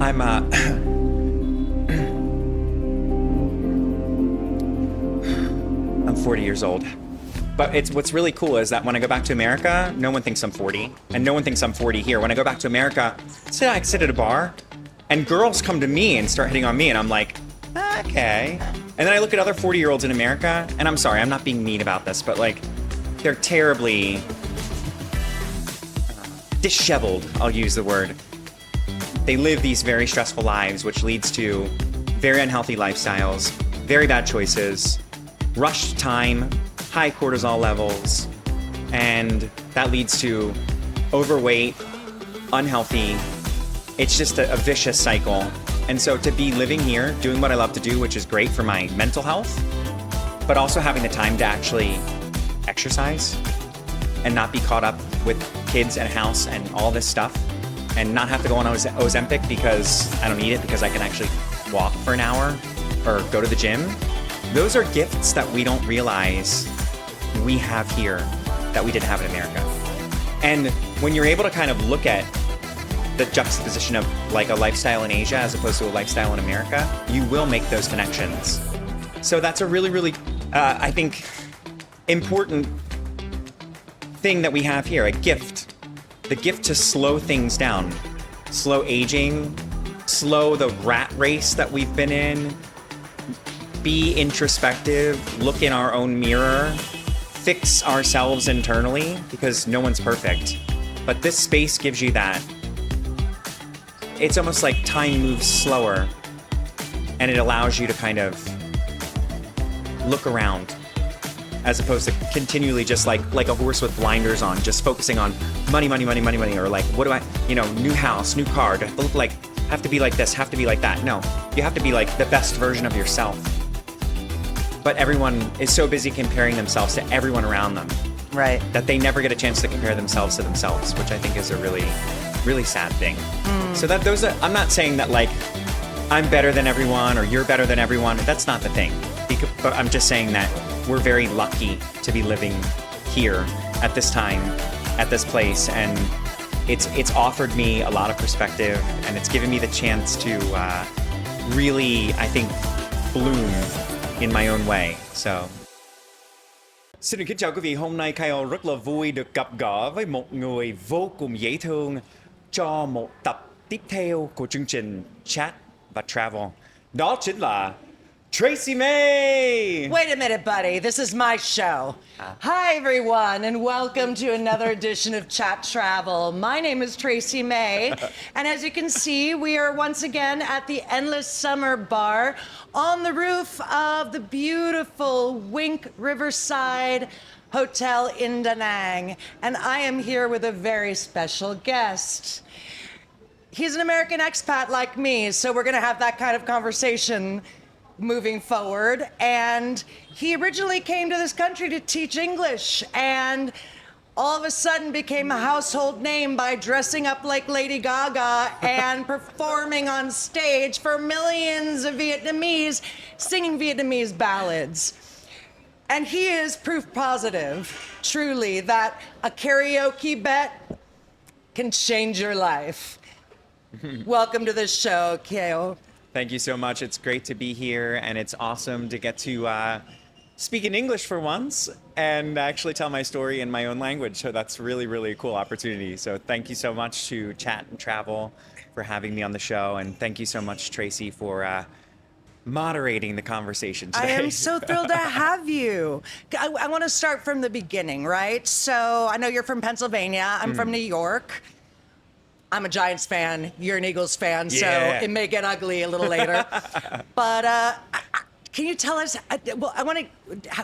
I'm I'm 40 years old. But what's really cool is that when I go back to America, no one thinks I'm 40, and no one thinks I'm 40 here. When I go back to America, say I sit at a bar, and girls come to me and start hitting on me, and I'm like, okay. And then I look at other 40-year-olds in America, and I'm sorry, I'm not being mean about this, but like, they're terribly disheveled, I'll use the word. They live these very stressful lives, which leads to very unhealthy lifestyles, very bad choices, rushed time, high cortisol levels, and that leads to overweight, unhealthy. It's just a vicious cycle. And so to be living here, doing what I love to do, which is great for my mental health, but also having the time to actually exercise and not be caught up with kids and a house and all this stuff, and not have to go on Ozempic because I don't need it, because I can actually walk for an hour or go to the gym. Those are gifts that we don't realize we have here that we didn't have in America. And when you're able to kind of look at the juxtaposition of like a lifestyle in Asia as opposed to a lifestyle in America, you will make those connections. So that's a really, really, I think, important thing that we have here, a gift. The gift to slow things down, slow aging, slow the rat race that we've been in, be introspective, look in our own mirror, fix ourselves internally, because no one's perfect. But this space gives you that. It's almost like time moves slower, and it allows you to kind of look around, as opposed to continually just like a horse with blinders on, just focusing on money, money, money, money, money, or like, what do I, new house, new car, do I look like, have to be like this, have to be like that. No, you have to be like the best version of yourself. But everyone is so busy comparing themselves to everyone around them, right, that they never get a chance to compare themselves to themselves, which I think is a really, really sad thing. So that I'm not saying that like I'm better than everyone or you're better than everyone. That's not the thing. But I'm just saying that we're very lucky to be living here at this time, at this place, and it's offered me a lot of perspective, and it's given me the chance to really, I think, bloom in my own way. So. Xin kính chào quý vị, hôm nay Kyo rất là vui được gặp gỡ với một người vô cùng dễ thương cho một tập tiếp theo của chương trình Chat và Travel. Đó chính là Tracy May! Wait a minute, buddy. This is my show. Hi, everyone, and welcome to another edition of Chat.Travel. My name is Tracy May, and as you can see, we are once again at the Endless Summer Bar on the roof of the beautiful Wink Riverside Hotel in Da Nang, and I am here with a very special guest. He's an American expat like me, so we're going to have that kind of conversation moving forward. And he originally came to this country to teach English, and all of a sudden became a household name by dressing up like Lady Gaga and performing on stage for millions of Vietnamese, singing Vietnamese ballads. And he is proof positive, truly, that a karaoke bet can change your life. Welcome to the show, Kyo. Thank you so much. It's great to be here, and it's awesome to get to speak in English for once and actually tell my story in my own language. So that's really, really a cool opportunity. So thank you so much to Chat and Travel for having me on the show, and thank you so much, Tracy, for moderating the conversation today. I am so thrilled to have you. I want to start from the beginning, right? So I know you're from Pennsylvania. I'm from New York. I'm a Giants fan. You're an Eagles fan, so it may get ugly a little later. But can you tell us,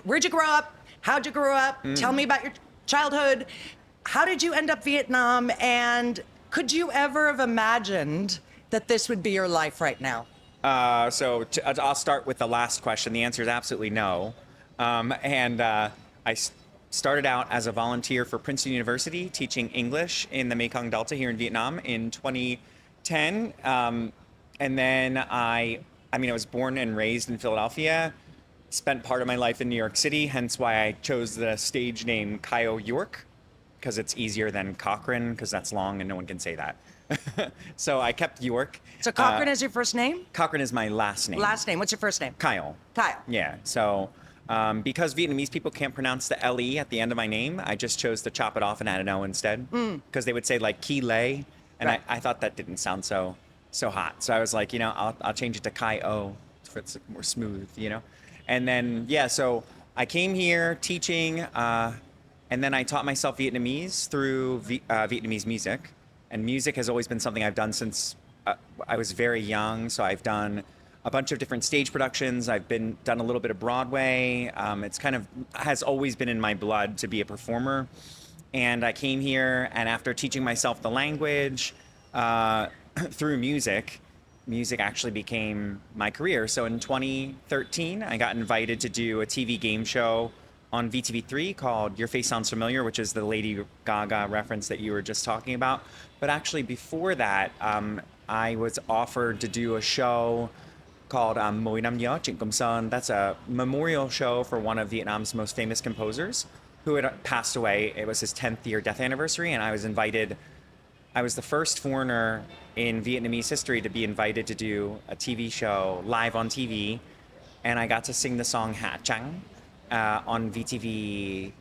where'd you grow up? How'd you grow up? Tell me about your childhood. How did you end up Vietnam? And could you ever have imagined that this would be your life right now? So I'll start with the last question. The answer is absolutely no. I started out as a volunteer for Princeton University teaching English in the Mekong Delta here in Vietnam in 2010. And then I was born and raised in Philadelphia, spent part of my life in New York City, hence why I chose the stage name Kyo York, because it's easier than Cochrane, because that's long and no one can say that. So I kept York. So Cochran is your first name? Cochran is my last name. Last name. What's your first name? Kyle. Kyle. Yeah. So because Vietnamese people can't pronounce the LE at the end of my name, I just chose to chop it off and add an O instead. Because they would say like Ki Lei, and Right. I thought that didn't sound so hot. So I was like, I'll change it to Kai O for it's more smooth, And then so I came here teaching, and then I taught myself Vietnamese through Vietnamese music. And music has always been something I've done since I was very young. So I've done a bunch of different stage productions. I've done a little bit of Broadway. It's kind of has always been in my blood to be a performer. And I came here, and after teaching myself the language through music actually became my career. So in 2013, I got invited to do a TV game show on VTV3 called Your Face Sounds Familiar, which is the Lady Gaga reference that you were just talking about. But actually before that, I was offered to do a show called Mỗi Năm Nhớ Trịnh Công Sơn. That's a memorial show for one of Vietnam's most famous composers who had passed away. It was his 10th year death anniversary, and I was invited. I was the first foreigner in Vietnamese history to be invited to do a TV show live on TV, and I got to sing the song Hạ Trắng on VTV1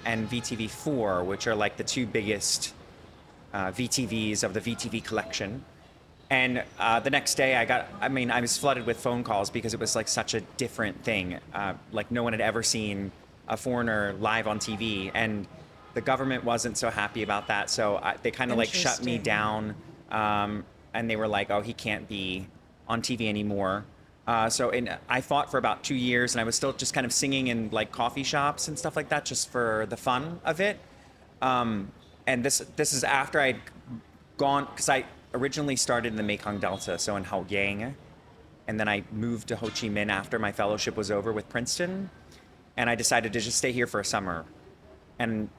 and VTV4, which are like the two biggest VTVs of the VTV collection. And the next day I was flooded with phone calls because it was like such a different thing. Like no one had ever seen a foreigner live on TV, and the government wasn't so happy about that. So they kind of like shut me down, and they were like, oh, he can't be on TV anymore. I fought for about 2 years, and I was still just kind of singing in like coffee shops and stuff like that, just for the fun of it. And this is after I'd gone, because I originally started in the Mekong Delta, so in Hậu Giang, and then I moved to Ho Chi Minh after my fellowship was over with Princeton, and I decided to just stay here for a summer. And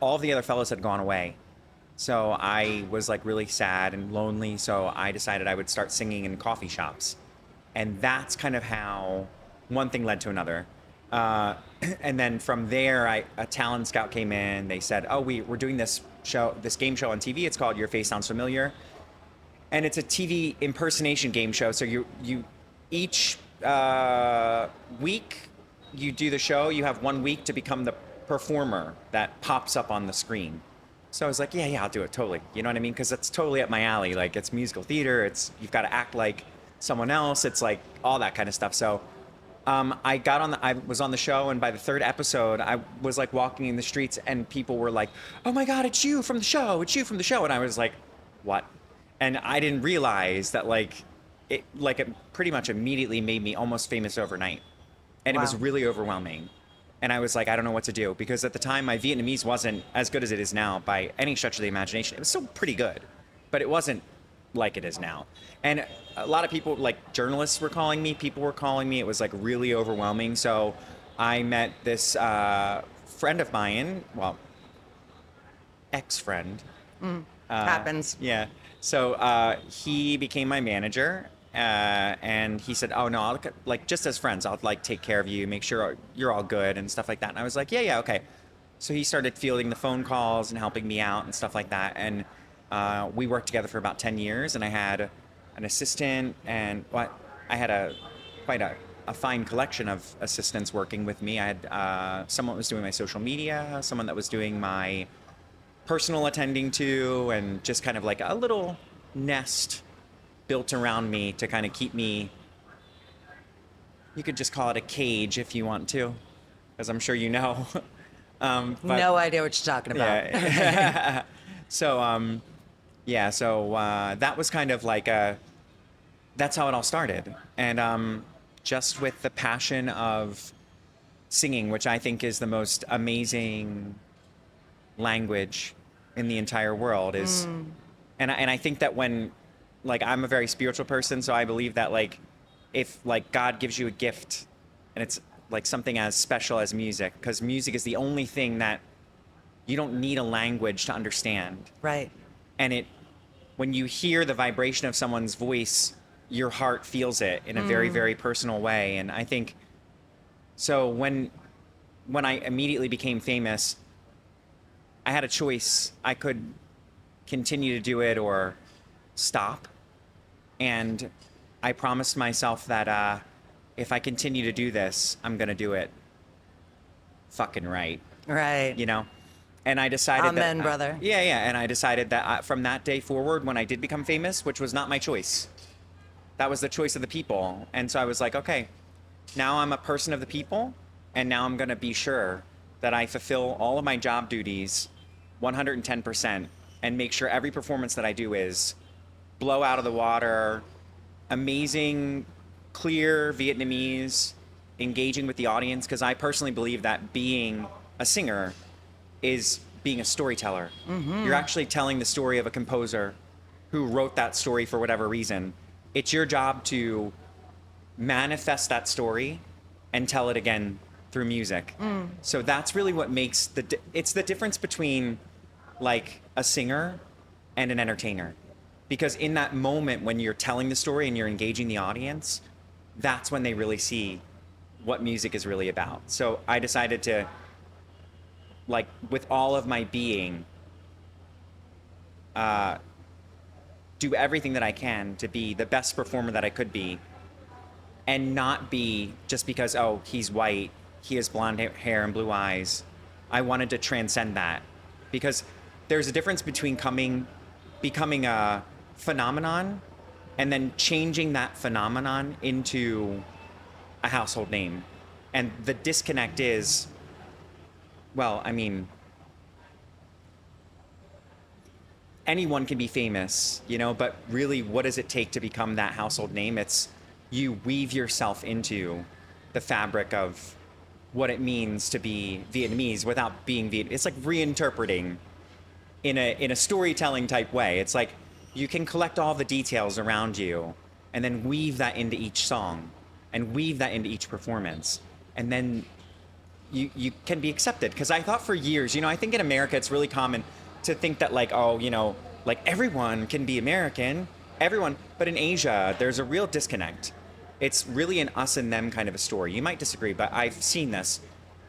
all of the other fellows had gone away, so I was like really sad and lonely. So I decided I would start singing in coffee shops, and that's kind of how one thing led to another. And then from there, a talent scout came in. They said, "Oh, we're doing this game show on TV. It's called Your Face Sounds Familiar, and it's a TV impersonation game show. So you each week you do the show. You have 1 week to become the performer that pops up on the screen." So I was like, yeah, I'll do it totally. You know what I mean? Because it's totally up my alley. Like it's musical theater. You've got to act like someone else. It's like all that kind of stuff. So I was on the show, and by the third episode, I was like walking in the streets, and people were like, "Oh my God, it's you from the show! It's you from the show!" And I was like, "What?" And I didn't realize that it pretty much immediately made me almost famous overnight, and It was really overwhelming. And I was like, I don't know what to do, because at the time my Vietnamese wasn't as good as it is now by any stretch of the imagination. It was still pretty good, but it wasn't like it is now. And a lot of people, like journalists were calling me, people were calling me. It was like really overwhelming. So I met this friend of mine, well, ex-friend. Happens. Yeah. So he became my manager. And he said, "Oh no, I'll just as friends, I'll like take care of you, make sure you're all good and stuff like that." And I was like, "Yeah, okay." So he started fielding the phone calls and helping me out and stuff like that. And we worked together for about 10 years. And I had an assistant, and I had quite a fine collection of assistants working with me. I had someone that was doing my social media, someone that was doing my personal attending to, and just kind of like a little nest built around me to kind of keep me, you could just call it a cage if you want to, as I'm sure you know. No idea what you're talking about. Yeah. So that was kind of like that's how it all started. And just with the passion of singing, which I think is the most amazing language in the entire world, is, and I think that when, like, I'm a very spiritual person, so I believe that if God gives you a gift, and it's like something as special as music, because music is the only thing that you don't need a language to understand. Right. And when you hear the vibration of someone's voice, your heart feels it in a very, very personal way. And I think, so when I immediately became famous, I had a choice. I could continue to do it or stop. And I promised myself that if I continue to do this, I'm going to do it fucking right. Right. You know? And I decided Amen, brother. Yeah. And I decided that from that day forward, when I did become famous, which was not my choice, that was the choice of the people. And so I was like, okay, now I'm a person of the people, and now I'm going to be sure that I fulfill all of my job duties 110% and make sure every performance that I do is blow out of the water, amazing, clear Vietnamese, engaging with the audience, because I personally believe that being a singer is being a storyteller. You're actually telling the story of a composer who wrote that story for whatever reason. It's your job to manifest that story and tell it again through music. So that's really what makes it's the difference between like a singer and an entertainer. Because in that moment when you're telling the story and you're engaging the audience, that's when they really see what music is really about. So I decided to, like, with all of my being, do everything that I can to be the best performer that I could be, and not be just because, oh, he's white, he has blonde hair and blue eyes. I wanted to transcend that, because there's a difference between becoming a phenomenon and then changing that phenomenon into a household name. And the disconnect is, well, I mean, anyone can be famous, you know, but really, what does it take to become that household name? It's you weave yourself into the fabric of what it means to be Vietnamese without being Vietnamese. It's like reinterpreting in a storytelling type way. It's like you can collect all the details around you and then weave that into each song and weave that into each performance. And then you can be accepted. Because I thought for years, you know, I think in America it's really common to think that, like, oh, you know, like everyone can be American, everyone. But in Asia, there's a real disconnect. It's really an us and them kind of a story. You might disagree, but I've seen this.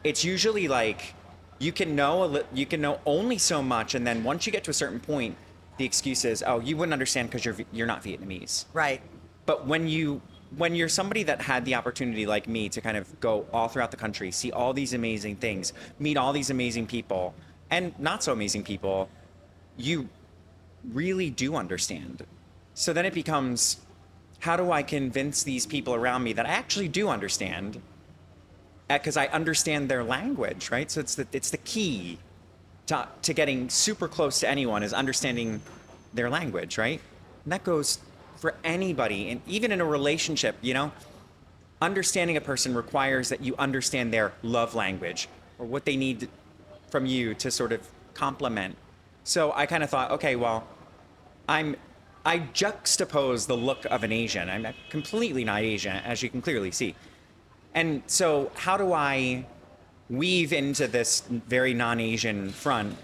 It's usually like you can know only so much, and then once you get to a certain point, the excuse is, oh, you wouldn't understand because you're not Vietnamese. Right. But when you're somebody that had the opportunity like me to kind of go all throughout the country, see all these amazing things, meet all these amazing people and not so amazing people, you really do understand. So then it becomes, how do I convince these people around me that I actually do understand? Because I understand their language, right? So it's the key to getting super close to anyone is understanding their language, right? And that goes for anybody, and even in a relationship, you know, understanding a person requires that you understand their love language or what they need from you to sort of complement. So I kind of thought, okay, well, I juxtapose the look of an Asian. I'm completely not Asian, as you can clearly see. And so how do I weave into this very non-Asian front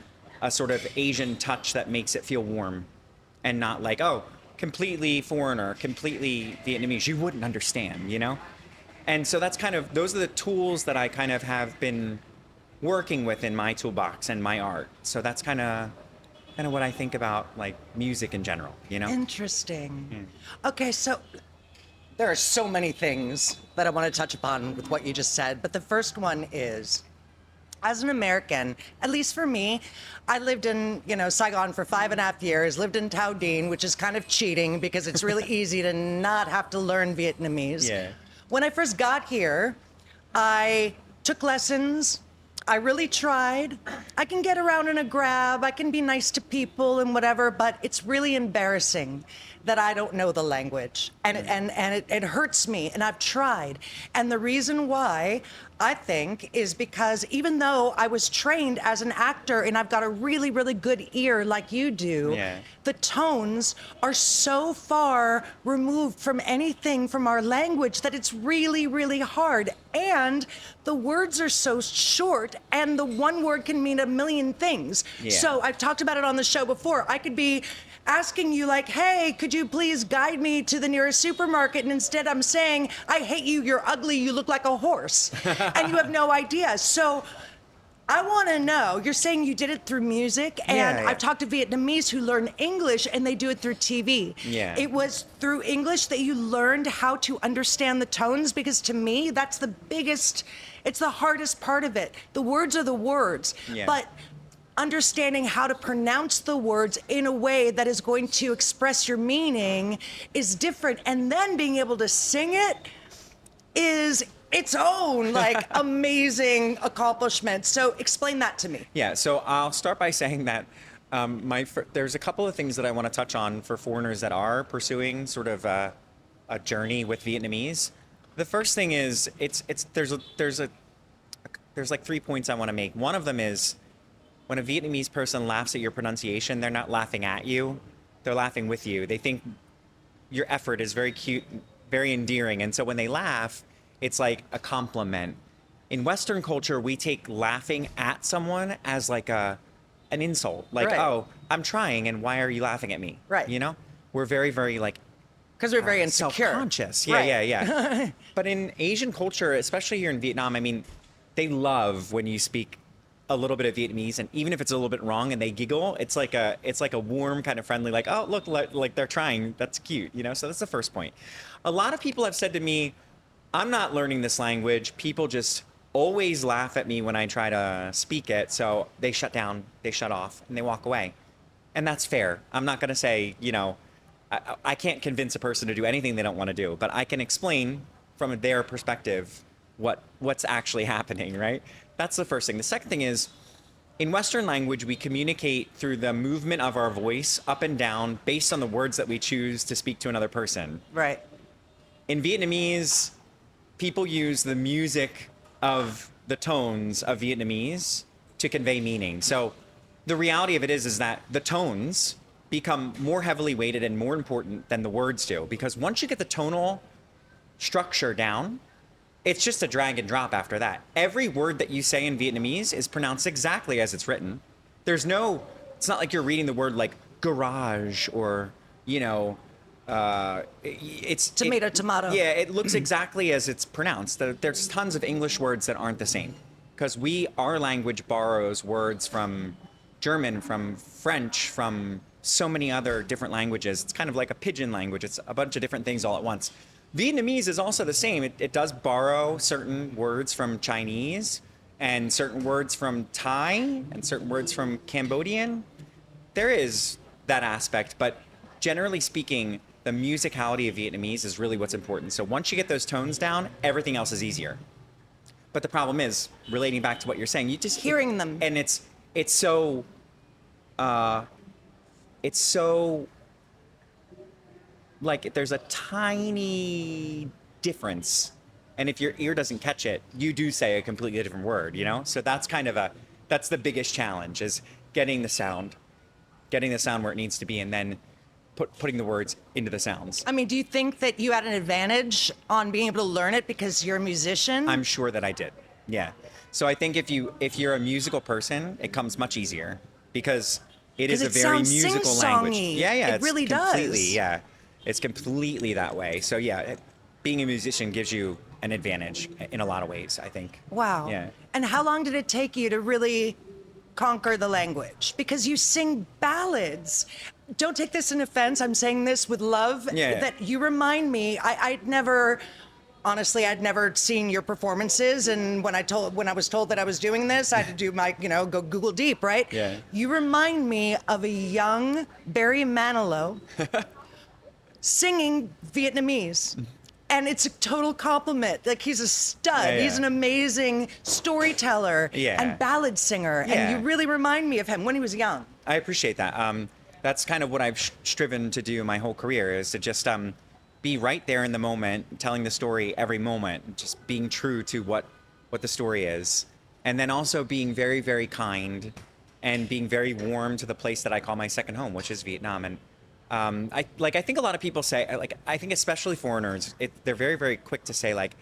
a sort of Asian touch that makes it feel warm and not like, oh, completely foreigner, completely Vietnamese, you wouldn't understand, you know? And so that's kind of, those are the tools that I kind of have been working with in my toolbox and my art. So that's kind of what I think about, like, music in general, you know? Interesting. Yeah. Okay, so there are so many things that I want to touch upon with what you just said, but the first one is, as an American, at least for me, I lived in, you know, Saigon for 5.5 years, lived in Tao Dinh, which is kind of cheating because it's really easy to not have to learn Vietnamese. Yeah. When I first got here, I took lessons. I really tried. I can get around in a Grab. I can be nice to people and whatever, but it's really embarrassing that I don't know the language. And it hurts me, and I've tried. And the reason why, I think, is because even though I was trained as an actor and I've got a really, really good ear like you do, Yeah. the tones are so far removed from anything from our language that it's really, really hard. And the words are so short, and the one word can mean a million things. Yeah. So I've talked about it on the show before. I could be asking you, like, hey, could you please guide me to the nearest supermarket? And instead I'm saying, I hate you, you're ugly, you look like a horse. And you have no idea. So I want to know, you're saying you did it through music, and Yeah. I've talked to Vietnamese who learn English and they do it through TV. Yeah. It was through English that you learned how to understand the tones, because to me, that's the biggest, it's the hardest part of it. The words are the words, Yeah. but understanding how to pronounce the words in a way that is going to express your meaning is different. And then being able to sing it is its own like amazing accomplishment. So explain that to me. Yeah, so I'll start by saying that there's a couple of things that I want to touch on for foreigners that are pursuing sort of a journey with Vietnamese. The first thing is there's like 3 points I want to make. One of them is when a Vietnamese person laughs at your pronunciation, they're not laughing at you, they're laughing with you. They think your effort is very cute, very endearing, and so when they laugh, it's like a compliment. In Western culture, we take laughing at someone as like an insult. Like, Right. oh, I'm trying, and why are you laughing at me? Right. You know? We're very, very like Because we're very insecure. self-conscious. Yeah, Right. yeah. But in Asian culture, especially here in Vietnam, I mean, they love when you speak a little bit of Vietnamese, and even if it's a little bit wrong and they giggle, it's like a warm kind of friendly, like, oh, look, like they're trying. That's cute, you know? So that's the first point. A lot of people have said to me, I'm not learning this language. People just always laugh at me when I try to speak it. So they shut down, they shut off, and they walk away. And that's fair. I'm not going to say, you know, I can't convince a person to do anything they don't want to do, but I can explain from their perspective what's actually happening, right? That's the first thing. The second thing is, in Western language, we communicate through the movement of our voice up and down based on the words that we choose to speak to another person. Right. In Vietnamese, people use the music of the tones of Vietnamese to convey meaning. So the reality of it is that the tones become more heavily weighted and more important than the words do, because once you get the tonal structure down, it's just a drag and drop after that. Every word that you say in Vietnamese is pronounced exactly as it's written. It's not like you're reading the word like garage or, you know, it's Tomato. Yeah, it looks exactly as it's pronounced. There's tons of English words that aren't the same, because our language borrows words from German, from French, from so many other different languages. It's kind of like a pidgin language. It's a bunch of different things all at once. Vietnamese is also the same. It does borrow certain words from Chinese and certain words from Thai and certain words from Cambodian. There is that aspect, but generally speaking, the musicality of Vietnamese is really what's important. So once you get those tones down, everything else is easier. But the problem is, relating back to what you're saying, you just Hearing them. and it's so like there's a tiny difference, and if your ear doesn't catch it, you do say a completely different word, you know? So that's that's the biggest challenge, is getting the sound where it needs to be, and then putting the words into the sounds. I mean, do you think that you had an advantage on being able to learn it because you're a musician? I'm sure that I did. Yeah. So I think if you're a musical person, it comes much easier, because it is a very musical language. Yeah, It really does. Completely, yeah. It's completely that way. So yeah, being a musician gives you an advantage in a lot of ways, I think. Wow. Yeah. And how long did it take you to really conquer the language? Because you sing ballads. Don't take this in offense. I'm saying this with love. Yeah. That you remind me. I'd never seen your performances, and when I was told that I was doing this, I had to do my, go Google deep, right? Yeah. You remind me of a young Barry Manilow singing Vietnamese. And it's a total compliment. Like, he's a stud. Yeah. He's an amazing storyteller and ballad singer. Yeah. And you really remind me of him when he was young. I appreciate that. That's kind of what I've striven to do my whole career, is to just be right there in the moment, telling the story every moment, just being true to what the story is. And then also being very, very kind and being very warm to the place that I call my second home, which is Vietnam. And I think a lot of people say, I think especially foreigners, they're very, very quick to say, like,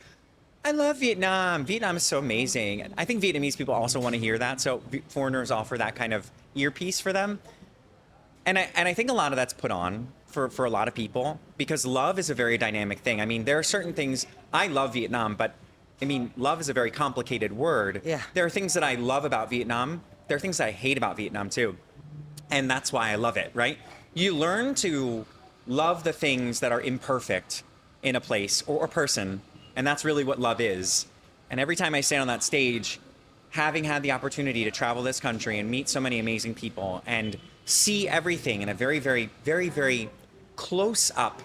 I love Vietnam. Vietnam is so amazing. And I think Vietnamese people also want to hear that. So foreigners offer that kind of earpiece for them. And I think a lot of that's put on for a lot of people, because love is a very dynamic thing. I mean, there are certain things, I love Vietnam, but I mean, love is a very complicated word. Yeah. There are things that I love about Vietnam. There are things that I hate about Vietnam too. And that's why I love it, right? You learn to love the things that are imperfect in a place or a person. And that's really what love is. And every time I stand on that stage, having had the opportunity to travel this country and meet so many amazing people and see everything in a very, very, very, very close up,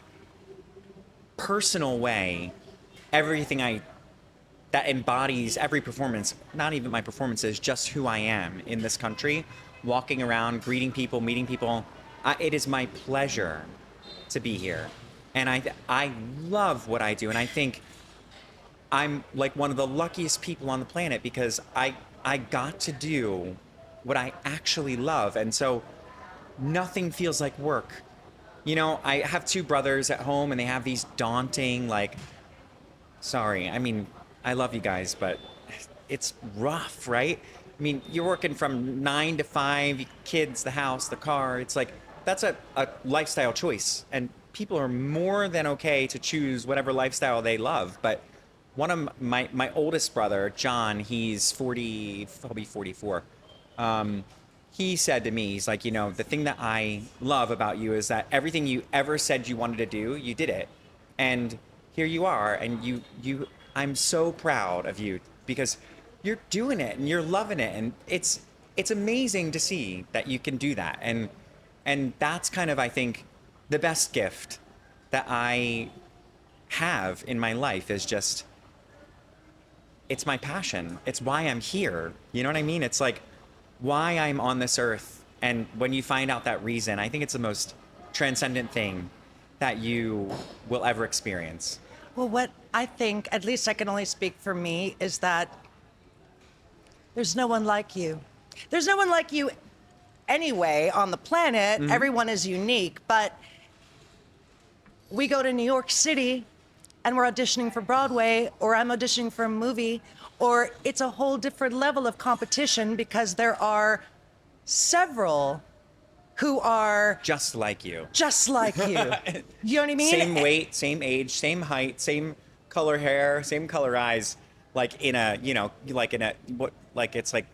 personal way, everything that embodies every performance, not even my performances, just who I am in this country, walking around, greeting people, meeting people. It is my pleasure to be here. And I love what I do. And I think I'm like one of the luckiest people on the planet because I got to do what I actually love. And so nothing feels like work. You know, I have two brothers at home and they have these daunting, like, sorry, I mean, I love you guys, but it's rough, right? I mean, you're working from 9 to 5, kids, the house, the car. It's like, that's a lifestyle choice. And people are more than okay to choose whatever lifestyle they love. But one of my oldest brother, John, he's 40, he'll be 44. He said to me, he's like, you know, the thing that I love about you is that everything you ever said you wanted to do, you did it. And here you are. And I'm so proud of you because you're doing it and you're loving it. And it's amazing to see that you can do that. And that's kind of, I think, the best gift that I have in my life is just, it's my passion. It's why I'm here. You know what I mean? It's like why I'm on this earth. And when you find out that reason, I think it's the most transcendent thing that you will ever experience. Well, what I think, at least I can only speak for me, is that there's no one like you. There's no one like you anyway on the planet. Mm-hmm. Everyone is unique, but we go to New York City and we're auditioning for Broadway, or I'm auditioning for a movie, or it's a whole different level of competition because there are several who are just like you. Just like you. You know what I mean? Same weight, same age, same height, same color hair, same color eyes. Like in a, you know, like in a, what, like it's like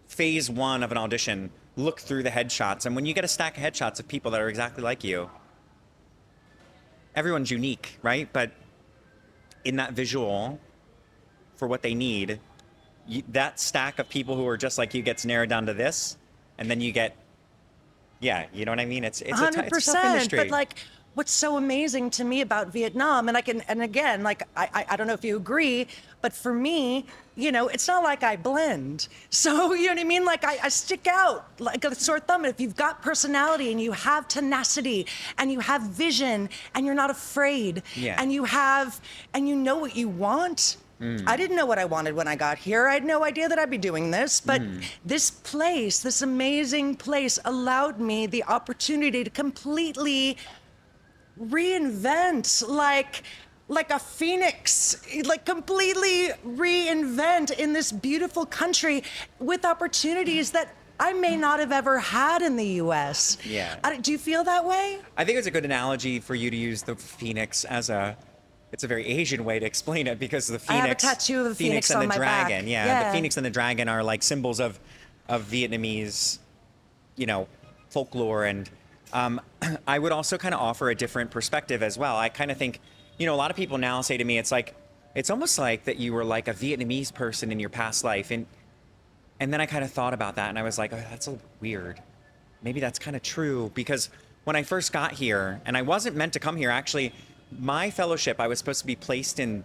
phase 1 of an audition. Look through the headshots. And when you get a stack of headshots of people that are exactly like you, everyone's unique, right? But in that visual, for what they need, that stack of people who are just like you gets narrowed down to this. And then you get, yeah, you know what I mean? It's 100%. It's a tough industry. But like, what's so amazing to me about Vietnam, and again, like, I don't know if you agree, but for me, you know, it's not like I blend. So, you know what I mean? Like, I stick out like a sore thumb. If you've got personality and you have tenacity and you have vision and you're not afraid, yeah, and you know what you want. I didn't know what I wanted when I got here. I had no idea that I'd be doing this, but this place, this amazing place, allowed me the opportunity to completely reinvent, like a phoenix, like completely reinvent in this beautiful country with opportunities that I may not have ever had in the U.S. Yeah. Do you feel that way? I think it's a good analogy for you to use the phoenix as it's a very Asian way to explain it because the phoenix. I have a tattoo of a phoenix and on the my dragon. back. Yeah, the phoenix and the dragon are like symbols of Vietnamese, you know, folklore. And I would also kind of offer a different perspective as well. I kind of think, you know, a lot of people now say to me, it's almost like that you were like a Vietnamese person in your past life. And then I kind of thought about that and I was like, oh, that's a weird. Maybe that's kind of true because when I first got here, and I wasn't meant to come here, actually, my fellowship, I was supposed to be placed in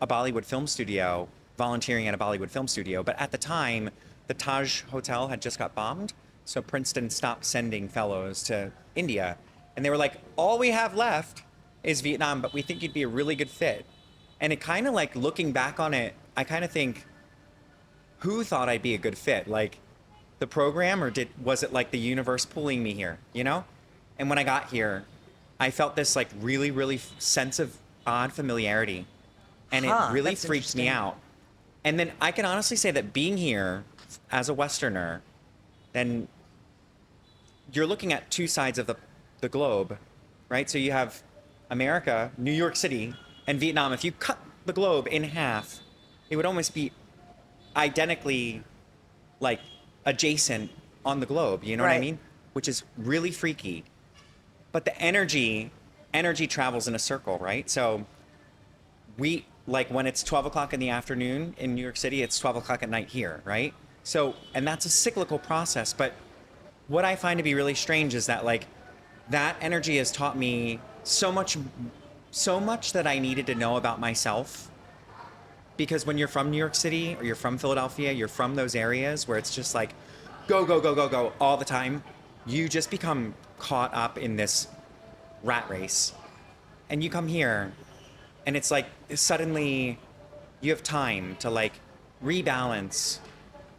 a Bollywood film studio, volunteering at a Bollywood film studio. But at the time, the Taj Hotel had just got bombed. So Princeton stopped sending fellows to India. And they were like, all we have left is Vietnam, but we think you'd be a really good fit. And it kind of like looking back on it, I kind of think, who thought I'd be a good fit? Like the program, or was it like the universe pulling me here, you know? And when I got here, I felt this like really, really sense of odd familiarity. And it really freaked me out. And then I can honestly say that being here as a Westerner, then you're looking at two sides of the globe, right? So you have America, New York City, and Vietnam. If you cut the globe in half, it would almost be identically like adjacent on the globe, you know what I Right. mean? Which is really freaky. But the energy travels in a circle, right? So we like when it's 12 o'clock in the afternoon in New York City, it's 12 o'clock at night here, right? So, and that's a cyclical process. But what I find to be really strange is that like that energy has taught me so much that I needed to know about myself. Because when you're from New York City or you're from Philadelphia, you're from those areas where it's just like go, go, go, go, go all the time. You just become caught up in this rat race. And you come here and it's like suddenly you have time to like rebalance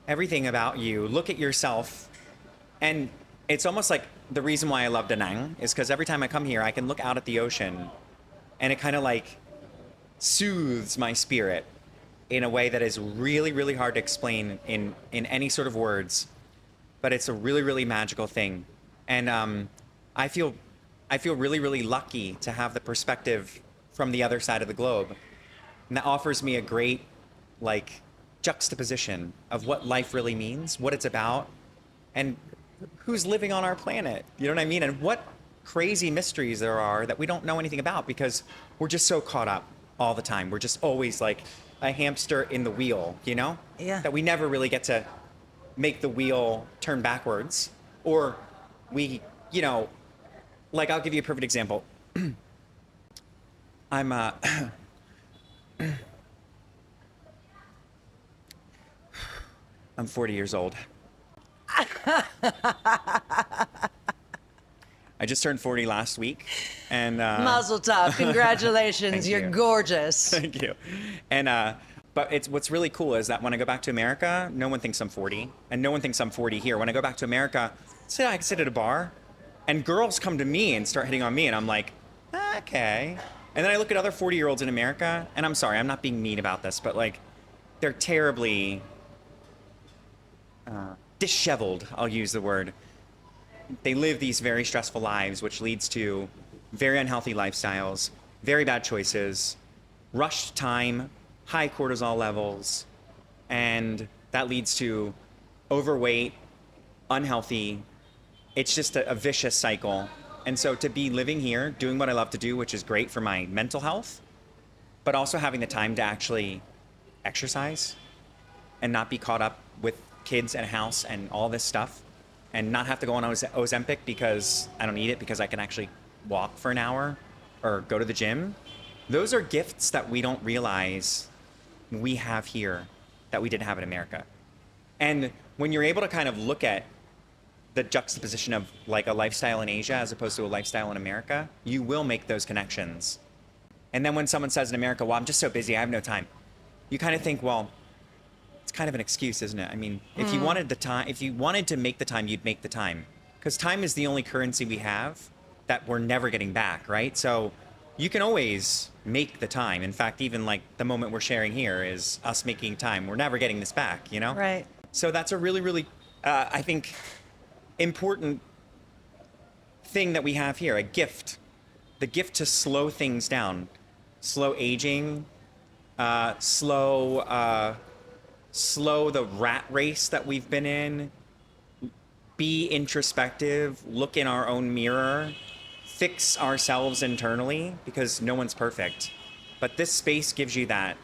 everything about you, look at yourself. And it's almost like the reason why I love Da Nang is because every time I come here, I can look out at the ocean and it kind of like soothes my spirit in a way that is really, really hard to explain in any sort of words. But it's a really, really magical thing. And I feel really, really lucky to have the perspective from the other side of the globe. And that offers me a great like juxtaposition of what life really means, what it's about, and who's living on our planet. You know what I mean? And what crazy mysteries there are that we don't know anything about because we're just so caught up all the time. We're just always like a hamster in the wheel, you know? Yeah. That we never really get to make the wheel turn backwards. Or we, you know, like I'll give you a perfect example. I'm 40 years old. I just turned 40 last week, and Mazel tov. Congratulations. Thank You're you. gorgeous. Thank you. And but it's what's really cool is that when I go back to America, no one thinks I'm 40, and no one thinks I'm 40 here. When I go back to America, say I can sit at a bar, and girls come to me and start hitting on me, and I'm like, okay. And then I look at other 40-year-olds in America, and I'm sorry, I'm not being mean about this, but like, they're terribly disheveled. I'll use the word. They live these very stressful lives, which leads to very unhealthy lifestyles, very bad choices, rushed time, high cortisol levels, and that leads to overweight, unhealthy. It's just a vicious cycle. And so to be living here, doing what I love to do, which is great for my mental health, but also having the time to actually exercise and not be caught up with kids and a house and all this stuff, and not have to go on Ozempic because I don't need it because I can actually walk for an hour or go to the gym. Those are gifts that we don't realize we have here that we didn't have in America. And when you're able to kind of look at the juxtaposition of like a lifestyle in Asia as opposed to a lifestyle in America, you will make those connections. And then when someone says in America, well, I'm just so busy, I have no time, you kind of think, well, it's kind of an excuse, isn't it? I mean, if you wanted the time, if you wanted to make the time, you'd make the time. Because time is the only currency we have that we're never getting back, right? So you can always make the time. In fact, even like the moment we're sharing here is us making time. We're never getting this back, you know? Right. So that's a really, really, I think, important thing that we have here, a gift. The gift to slow things down, slow aging, slow the rat race that we've been in, be introspective, look in our own mirror, fix ourselves internally, because no one's perfect. But this space gives you that.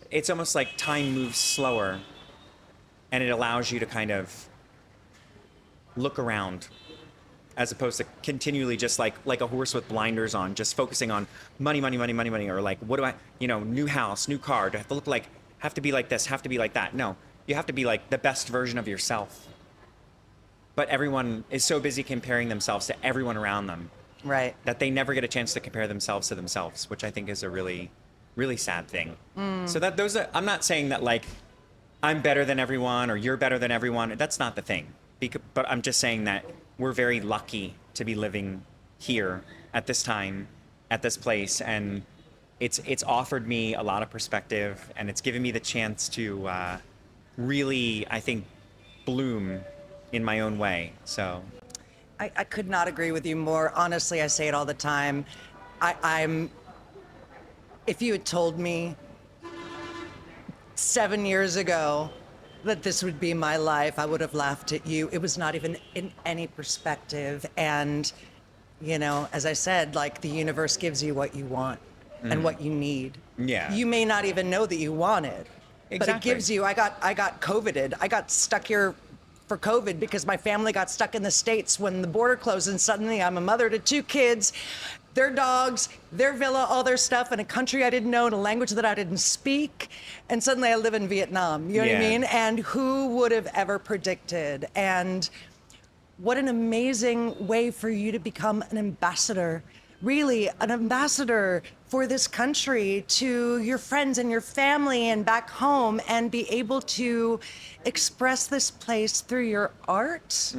It's almost like time moves slower, and it allows you to kind of look around as opposed to continually just like a horse with blinders on, just focusing on money, money, money, money, money, or like, what do I, new house, new car, do I have to look like, have to be like this, have to be like that? No, you have to be like the best version of yourself. But everyone is so busy comparing themselves to everyone around them, Right. that they never get a chance to compare themselves to themselves, which I think is a really, really sad thing. So that I'm not saying that like I'm better than everyone or you're better than everyone. That's not the thing. But I'm just saying that we're very lucky to be living here at this time, at this place, and it's offered me a lot of perspective, and it's given me the chance to really, I think, bloom in my own way. So I could not agree with you more. Honestly, I say it all the time. I'm If you had told me 7 years ago that this would be my life, I would have laughed at you. It was not even in any perspective. And, you know, as I said, like the universe gives you what you want and what you need. Yeah. You may not even know that you want it, but it Exactly. gives you. I got COVIDed. I got stuck here for COVID because my family got stuck in the States when the border closed, and suddenly I'm a mother to 2 kids, their dogs, their villa, all their stuff, in a country I didn't know, in a language that I didn't speak, and suddenly I live in Vietnam. You know what I Yeah. mean? And who would have ever predicted? And what an amazing way for you to become an ambassador, really an ambassador for this country to your friends and your family and back home, and be able to express this place through your art,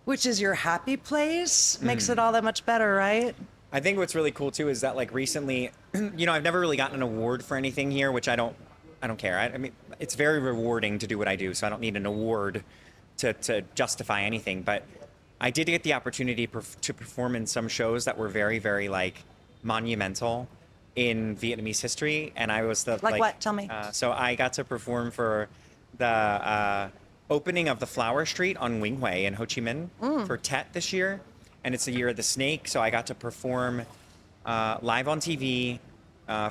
which is your happy place, makes it all that much better, right? I think what's really cool too is that like recently, you know, I've never really gotten an award for anything here, which I don't care. I mean, it's very rewarding to do what I do, so I don't need an award to justify anything. But I did get the opportunity to perform in some shows that were very, very like monumental in Vietnamese history, and I was the Like what? Tell me. So I got to perform for the opening of the Flower Street on Nguyen Hue in Ho Chi Minh for Tet this year, and it's the year of the snake. So I got to perform live on TV.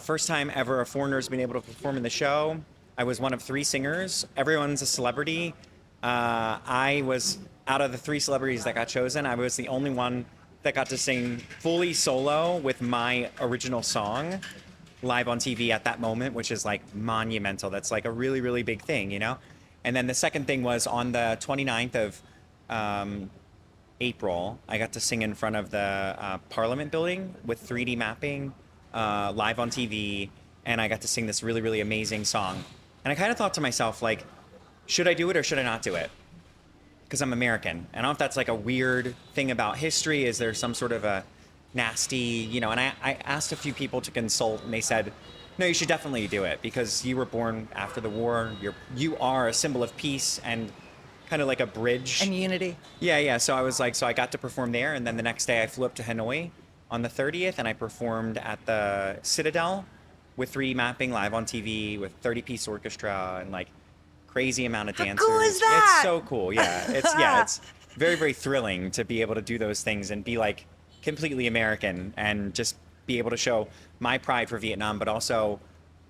First time ever a foreigner's been able to perform in the show. I was one of 3 singers. Everyone's a celebrity. I was, out of the 3 celebrities that got chosen, I was the only one that got to sing fully solo with my original song live on TV at that moment, which is like monumental. That's like a really, really big thing, you know? And then the second thing was on the 29th of April, I got to sing in front of the Parliament building with 3D mapping, live on TV, and I got to sing this really, really amazing song. And I kind of thought to myself, like, should I do it or should I not do it? Because I'm American. And I don't know if that's like a weird thing about history. Is there some sort of a nasty, you know, and I asked a few people to consult, and they said, no, you should definitely do it because you were born after the war. You are a symbol of peace and kind of like a bridge. And unity. Yeah. So I was like, so I got to perform there, and then the next day I flew up to Hanoi on the 30th, and I performed at the Citadel with 3D mapping live on TV with 30-piece orchestra and like crazy amount of dancers. How cool is that? It's so cool. Yeah. It's very, very thrilling to be able to do those things and be like completely American and just be able to show my pride for Vietnam, but also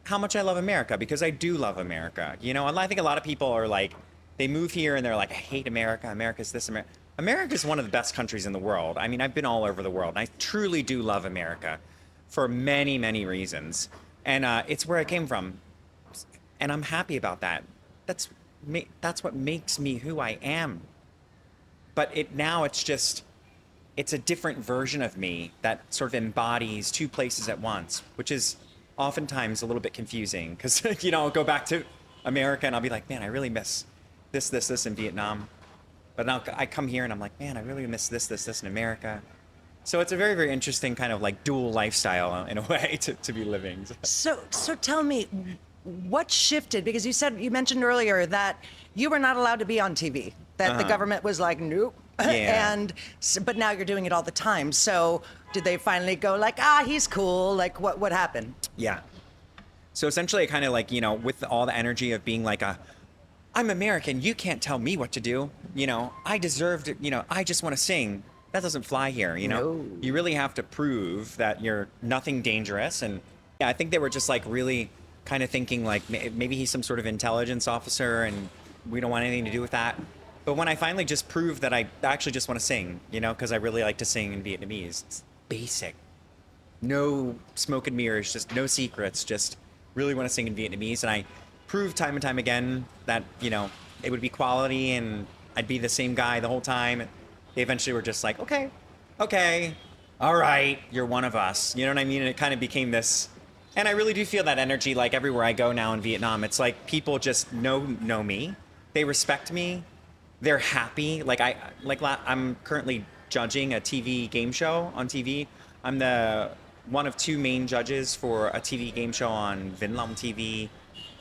how much I love America, because I do love America. You know, and I think a lot of people are like, they move here and they're like, I hate America. America's this, America is one of the best countries in the world. I mean, I've been all over the world, and I truly do love America for many, many reasons. And it's where I came from. And I'm happy about that. That's what makes me who I am. But it's a different version of me that sort of embodies 2 places at once, which is oftentimes a little bit confusing because, you know, I'll go back to America and I'll be like, man, I really miss this in Vietnam. But now I come here and I'm like, man, I really miss this in America. So it's a very, very interesting kind of like dual lifestyle in a way to be living. So tell me, what shifted? Because you mentioned earlier that you were not allowed to be on TV, that the government was like, nope. Yeah. But now you're doing it all the time. So did they finally go like, he's cool? Like what happened? Yeah. So essentially I kind of like, you know, with all the energy of being like I'm American, you can't tell me what to do. You know, I deserve to, you know, I just want to sing. That doesn't fly here, you know? No. You really have to prove that you're nothing dangerous. And yeah, I think they were just like really kind of thinking like maybe he's some sort of intelligence officer and we don't want anything to do with that. But when I finally just proved that I actually just want to sing, you know, because I really like to sing in Vietnamese. It's basic. No smoke and mirrors, just no secrets, just really want to sing in Vietnamese. And I proved time and time again that, you know, it would be quality and I'd be the same guy the whole time. They eventually were just like, okay, all right, you're one of us. You know what I mean? And it kind of became this, and I really do feel that energy like everywhere I go now in Vietnam. It's like people just know me. They respect me. They're happy. I'm currently judging a TV game show on TV. I'm the one of 2 main judges for a TV game show on Vinh Long TV,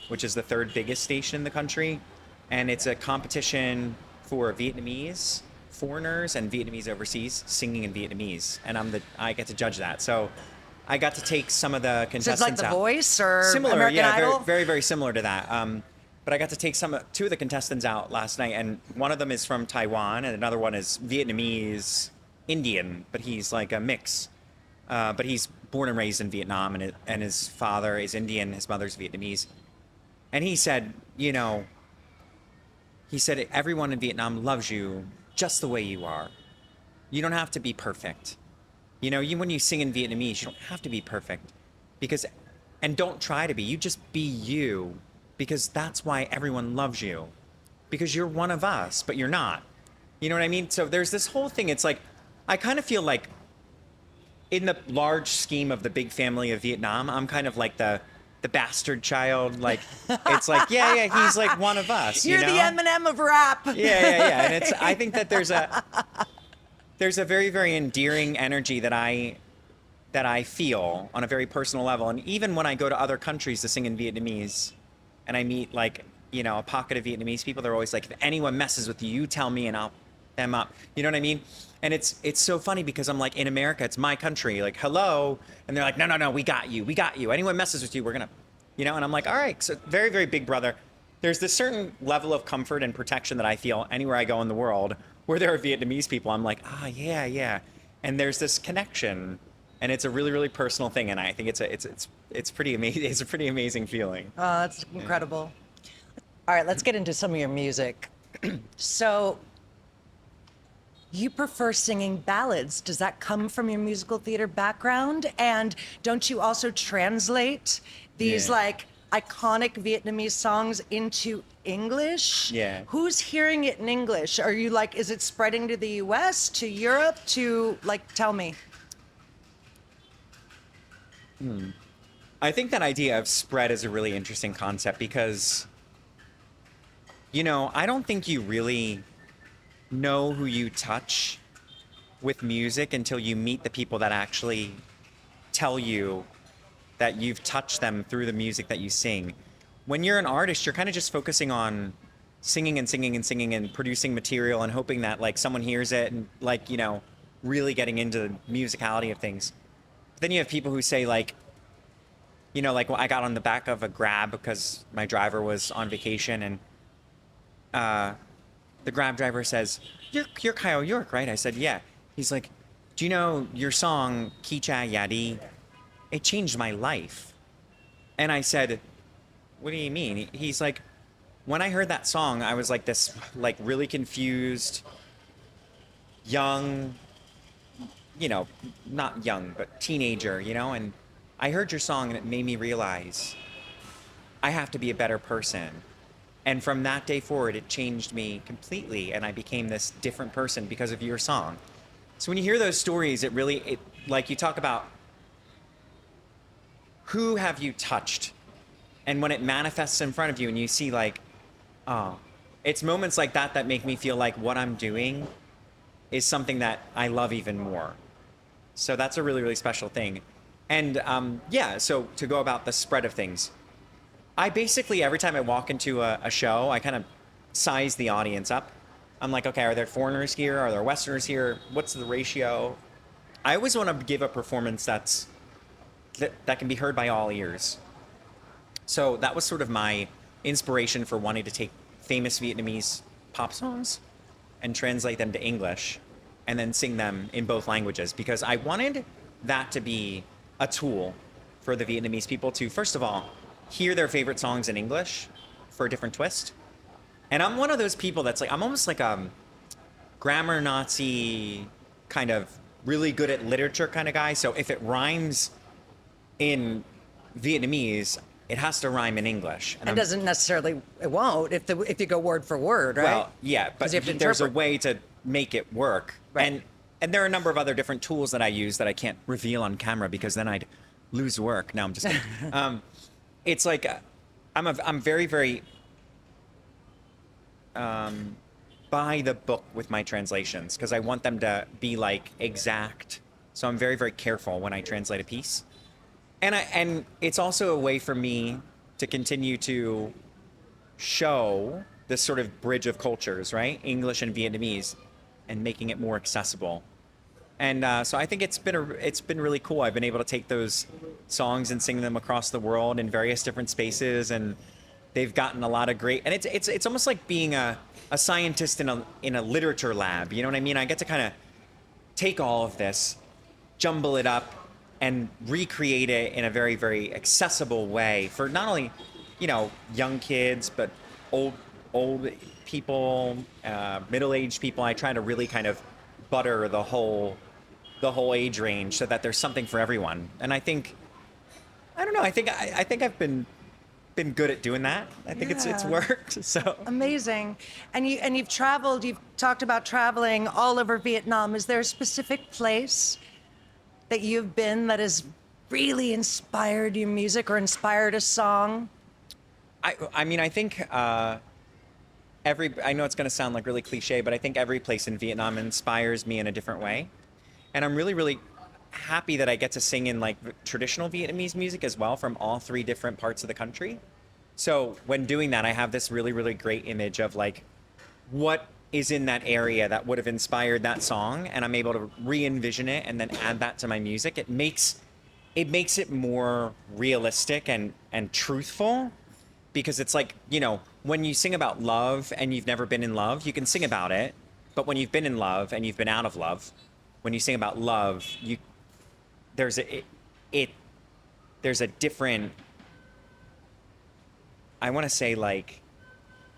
which is the 3rd biggest station in the country. And it's a competition for Vietnamese foreigners and Vietnamese overseas singing in Vietnamese. And I get to judge that. So I got to take some of the So it's contestants like The out. Voice or Similar, American yeah, Idol? very similar to that. But I got to take two of the contestants out last night, and one of them is from Taiwan, and another one is Vietnamese Indian, but he's like a mix. But he's born and raised in Vietnam, and his father is Indian, his mother's Vietnamese. And he said, everyone in Vietnam loves you just the way you are. You don't have to be perfect. When you sing in Vietnamese, you don't have to be perfect, and don't try to be. You just be you, because that's why everyone loves you, because you're one of us, but you're not. You know what I mean? So there's this whole thing. It's like, I kind of feel like, in the large scheme of the big family of Vietnam, I'm kind of like the bastard child. Like, it's like, yeah, he's like one of us. You're the Eminem of rap. Yeah. And I think that there's a very, very endearing energy that I feel on a very personal level. And even when I go to other countries to sing in Vietnamese, and I meet like, a pocket of Vietnamese people, they're always like, if anyone messes with you, you tell me and I'll them up. You know what I mean? And it's so funny because I'm like, in America, it's my country. Like, hello. And they're like, no, we got you. Anyone messes with you, we're going to, and I'm like, all right. So very, very big brother. There's this certain level of comfort and protection that I feel anywhere I go in the world where there are Vietnamese people. I'm like, yeah. And there's this connection, and it's a really, really personal thing. And I think it's pretty amazing. It's a pretty amazing feeling. Oh, that's incredible. All right, let's get into some of your music. So, you prefer singing ballads. Does that come from your musical theater background? And don't you also translate these like iconic Vietnamese songs into English? Yeah. Who's hearing it in English? Are you like, is it spreading to the US, to Europe, to like, tell me? I think that idea of spread is a really interesting concept because, I don't think you really know who you touch with music until you meet the people that actually tell you that you've touched them through the music that you sing. When you're an artist, you're kind of just focusing on singing and producing material and hoping that like someone hears it and like, really getting into the musicality of things. But then you have people who say like, like I got on the back of a Grab because my driver was on vacation, and the Grab driver says, you're Kyo York, right? I said, yeah. He's like, do you know your song, Kicha Yadi? It changed my life. And I said, what do you mean? He's like, when I heard that song, I was like this, like really confused, young, not young, but teenager, and I heard your song and it made me realize I have to be a better person. And from that day forward, it changed me completely, and I became this different person because of your song. So when you hear those stories, it like you talk about who have you touched, and when it manifests in front of you and you see like, oh, it's moments like that that make me feel like what I'm doing is something that I love even more. So that's a really, really special thing. And so to go about the spread of things, I basically, every time I walk into a show, I kind of size the audience up. I'm like, okay, are there foreigners here? Are there Westerners here? What's the ratio? I always want to give a performance that can be heard by all ears. So that was sort of my inspiration for wanting to take famous Vietnamese pop songs and translate them to English and then sing them in both languages, because I wanted that to be a tool for the Vietnamese people to, first of all, hear their favorite songs in English for a different twist. And I'm one of those people that's like, I'm almost like a grammar Nazi, kind of really good at literature kind of guy. So if it rhymes in Vietnamese, it has to rhyme in English. And it won't if you go word for word, right? Well, yeah, but there's a way to make it work. Right. And there are a number of other different tools that I use that I can't reveal on camera because then I'd lose work. No, I'm just kidding. It's like I'm very, very by the book with my translations because I want them to be like exact. So I'm very, very careful when I translate a piece. And it's also a way for me to continue to show this sort of bridge of cultures, right? English and Vietnamese, and making it more accessible And so I think it's been really cool. I've been able to take those songs and sing them across the world in various different spaces, and they've gotten a lot of great. And it's almost like being a scientist in a literature lab. You know what I mean? I get to kind of take all of this, jumble it up, and recreate it in a very, very accessible way for not only, young kids, but old people, middle-aged people. I try to really kind of butter the whole age range so that there's something for everyone. And I don't know. I think I've been good at doing that. I think it's Yeah. worked. So Amazing. And you've traveled, you've talked about traveling all over Vietnam. Is there a specific place that you've been that has really inspired your music or inspired a song? I mean, I think I know it's going to sound like really cliche, but I think every place in Vietnam inspires me in a different way. And I'm really, really happy that I get to sing in like traditional Vietnamese music as well from all three different parts of the country. So when doing that, I have this really, really great image of like what is in that area that would have inspired that song, and I'm able to re-envision it and then add that to my music. It makes it more realistic and truthful, because it's like, when you sing about love and you've never been in love, you can sing about it, but when you've been in love and you've been out of love, when you sing about love, there's a different, I want to say, like,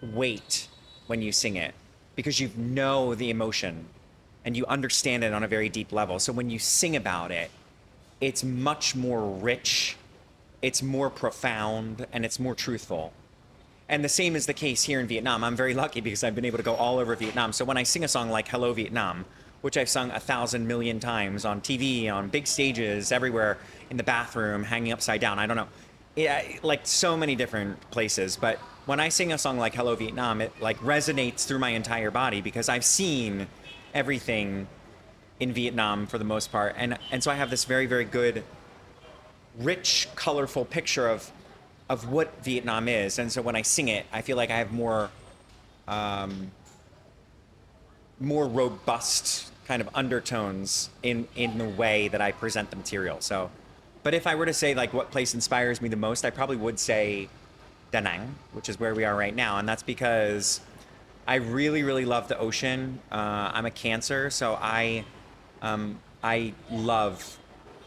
weight when you sing it, because you know the emotion and you understand it on a very deep level. So when you sing about it, it's much more rich, it's more profound, and it's more truthful. And the same is the case here in Vietnam. I'm very lucky because I've been able to go all over Vietnam. So when I sing a song like Hello Vietnam, which I've sung 1,000 million times on TV, on big stages, everywhere, in the bathroom, hanging upside down, I don't know. Yeah, like so many different places. But when I sing a song like Hello Vietnam, it like resonates through my entire body because I've seen everything in Vietnam for the most part. And so I have this very, very good, rich, colorful picture of what Vietnam is. And so when I sing it, I feel like I have more robust kind of undertones in the way that I present the material. So, but if I were to say like what place inspires me the most, I probably would say Da Nang, which is where we are right now. And that's because I really, really love the ocean. I'm a Cancer, so I love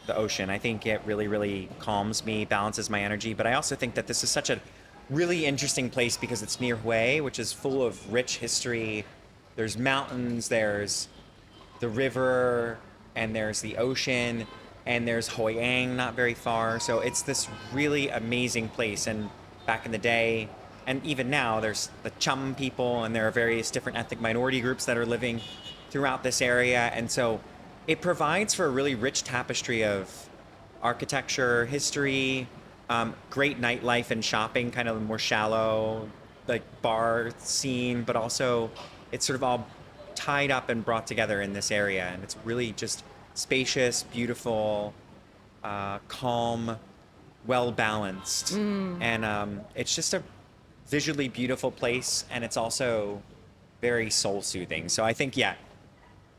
the ocean. I think it really, really calms me, balances my energy. But I also think that this is such a really interesting place because it's near Hue, which is full of rich history. There's mountains, there's the river, and there's the ocean, and there's Hoi An not very far. So it's this really amazing place. And back in the day, and even now, there's the Cham people, and there are various different ethnic minority groups that are living throughout this area. And so it provides for a really rich tapestry of architecture, history, great nightlife and shopping, kind of more shallow, like bar scene, but also it's sort of all tied up and brought together in this area. And it's really just spacious, beautiful, calm, well-balanced. And it's just a visually beautiful place, and it's also very soul-soothing. So I think,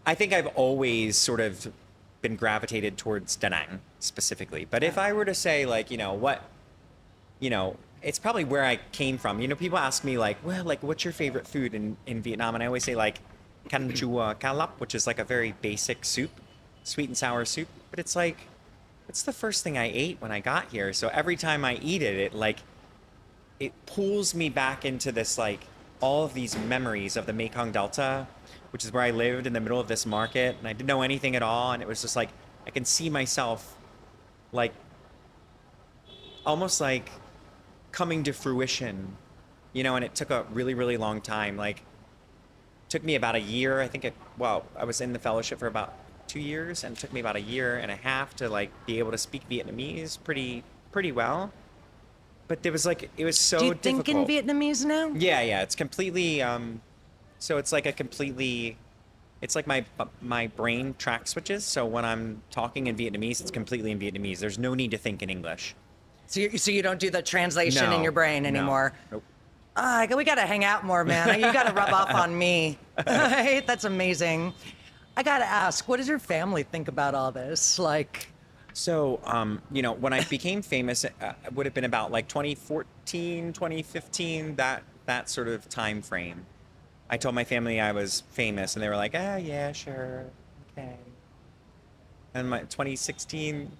I've always sort of been gravitated towards Da Nang specifically. But if I were to say, like, it's probably where I came from. People ask me, like, well, like, what's your favorite food in Vietnam? And I always say, like, canh chua ca lap, which is like a very basic soup, sweet and sour soup. But it's like, it's the first thing I ate when I got here. So every time I eat it, it pulls me back into this, like, all of these memories of the Mekong Delta, which is where I lived in the middle of this market, and I didn't know anything at all. And it was just like, I can see myself, like, almost like coming to fruition, and it took a really, really long time. Like, took me about a year. I was in the fellowship for about 2 years, and it took me about a year and a half to like be able to speak Vietnamese pretty well. But it was so Do you think in difficult. Vietnamese now? Yeah, it's completely. So it's like it's like my brain track switches. So when I'm talking in Vietnamese, it's completely in Vietnamese. There's no need to think in English. So you don't do the translation in your brain anymore? Nope. We got to hang out more, man. You got to rub off on me. Right? That's amazing. I gotta ask, what does your family think about all this? Like, So, when I became famous, it would have been about like 2014, 2015, that sort of time frame. I told my family I was famous, and they were like, "Ah, yeah, sure, okay." And my 2016,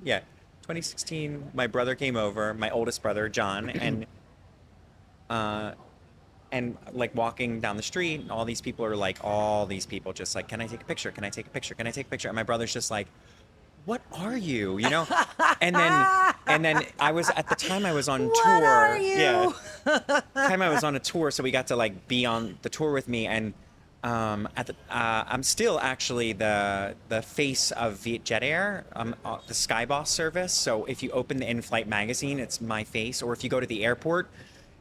yeah, 2016, my brother came over, my oldest brother, John, uh, and like walking down the street, and all these people just like, "Can I take a picture? Can I take a picture? Can I take a picture?" And my brother's just like, "What are you?" And then I was at the time I was on what are tour. Yeah. you? Time I was on a tour, so we got to like be on the tour with me, and I'm still actually the face of Vietjet Air, the Skyboss service. So if you open the in-flight magazine, it's my face, or if you go to the airport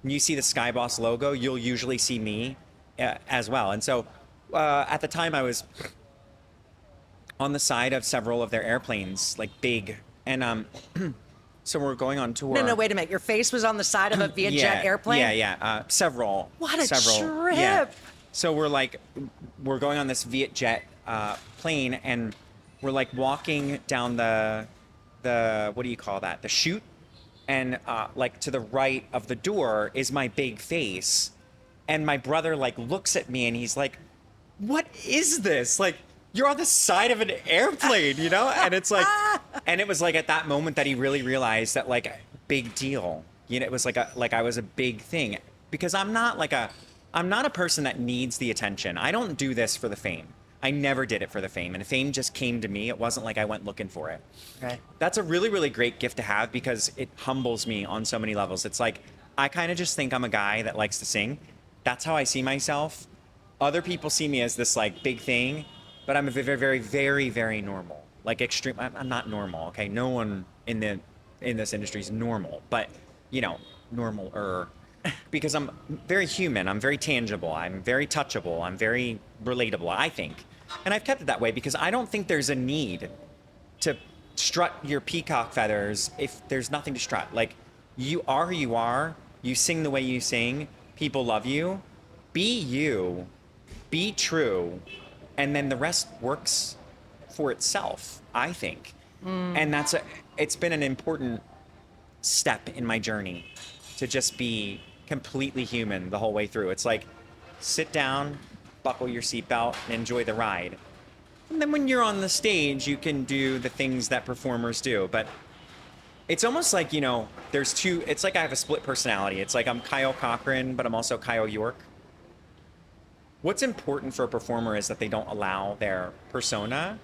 and you see the Skyboss logo, you'll usually see me as well. And so at the time I was on the side of several of their airplanes, like big, and so we're going on tour. No, wait a minute. Your face was on the side of a Vietjet airplane? Yeah. Several. What a several, trip. Yeah. So we're going on this Vietjet plane, and we're like walking down the what do you call that? The chute, and like to the right of the door is my big face, and my brother like looks at me and he's like, "What is this? Like, you're on the side of an airplane, you know?" And it's like, and it was like at that moment that he really realized that like, big deal. It was like I was a big thing, because I'm not a person that needs the attention. I don't do this for the fame. I never did it for the fame, and fame just came to me. It wasn't like I went looking for it. Right. That's a really, really great gift to have, because it humbles me on so many levels. It's like, I kind of just think I'm a guy that likes to sing. That's how I see myself. Other people see me as this like big thing, but I'm a very, very, very, very normal. Like extreme. I'm not normal. Okay, no one in this industry is normal, but normal-er, because I'm very human. I'm very tangible. I'm very touchable. I'm very relatable, I think, and I've kept it that way because I don't think there's a need to strut your peacock feathers if there's nothing to strut. Like, you are who you are. You sing the way you sing. People love you. Be you. Be true. And then the rest works for itself, I think. And it's been an important step in my journey to just be completely human the whole way through. It's like, sit down, buckle your seatbelt, and enjoy the ride. And then when you're on the stage, you can do the things that performers do. But it's almost like, it's like I have a split personality. It's like I'm Kyle Cochran, but I'm also Kyo York. What's important for a performer is that they don't allow their persona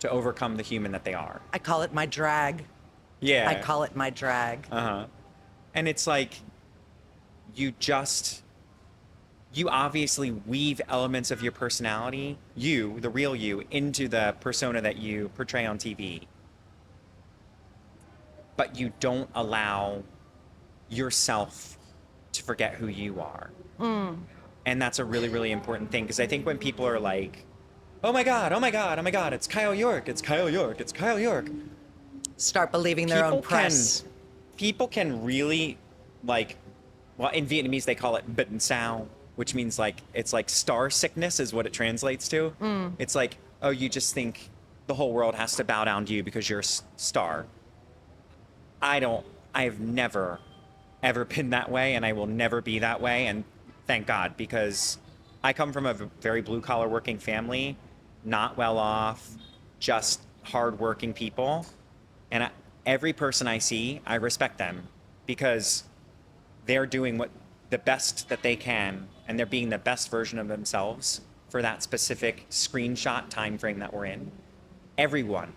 to overcome the human that they are. I call it my drag. Yeah. I call it my drag. And it's like, you obviously weave elements of your personality, you, the real you, into the persona that you portray on TV. But you don't allow yourself to forget who you are. And that's a really, really important thing, because I think when people are like, oh my God, it's Kyo York, it's Kyo York, it's Kyo York. Start believing their own press. People can really, like, well, in Vietnamese they call it bận sao, which means like, it's like star sickness is what it translates to. It's like, oh, you just think the whole world has to bow down to you because you're a star. I've never, ever been that way, and I will never be that way, and thank God, because I come from a very blue-collar working family, not well off, just hard-working people, and every person I see, I respect them, because they're doing the best that they can, and they're being the best version of themselves for that specific screenshot time frame that we're in. Everyone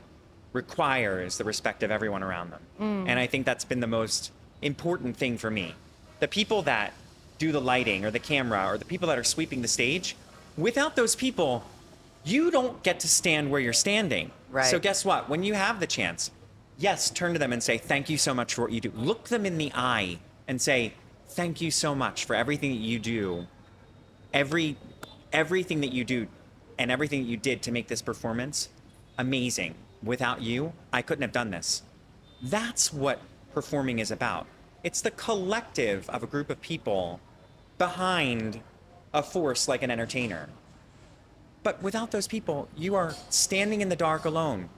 requires the respect of everyone around them. And I think that's been the most important thing for me. The people that do the lighting or the camera or the people that are sweeping the stage, without those people, you don't get to stand where you're standing. Right. So guess what? When you have the chance, yes, turn to them and say, thank you so much for what you do. Look them in the eye and say, thank you so much for everything that you do. Everything that you do and everything that you did to make this performance amazing. Without you, I couldn't have done this. That's what performing is about. It's the collective of a group of people behind a force like an entertainer. But without those people, you are standing in the dark alone.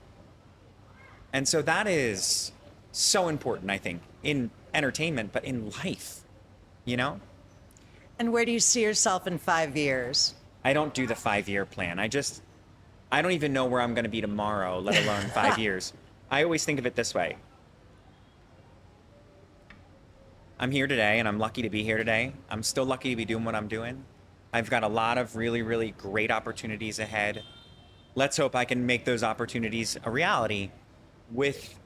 And so that is so important, I think, in entertainment, but in life, you know? And where do you see yourself in 5 years? I don't do the 5-year plan. I don't even know where I'm going to be tomorrow, let alone 5 years. I always think of it this way. I'm here today, and I'm lucky to be here today. I'm still lucky to be doing what I'm doing. I've got a lot of really, really great opportunities ahead. Let's hope I can make those opportunities a reality with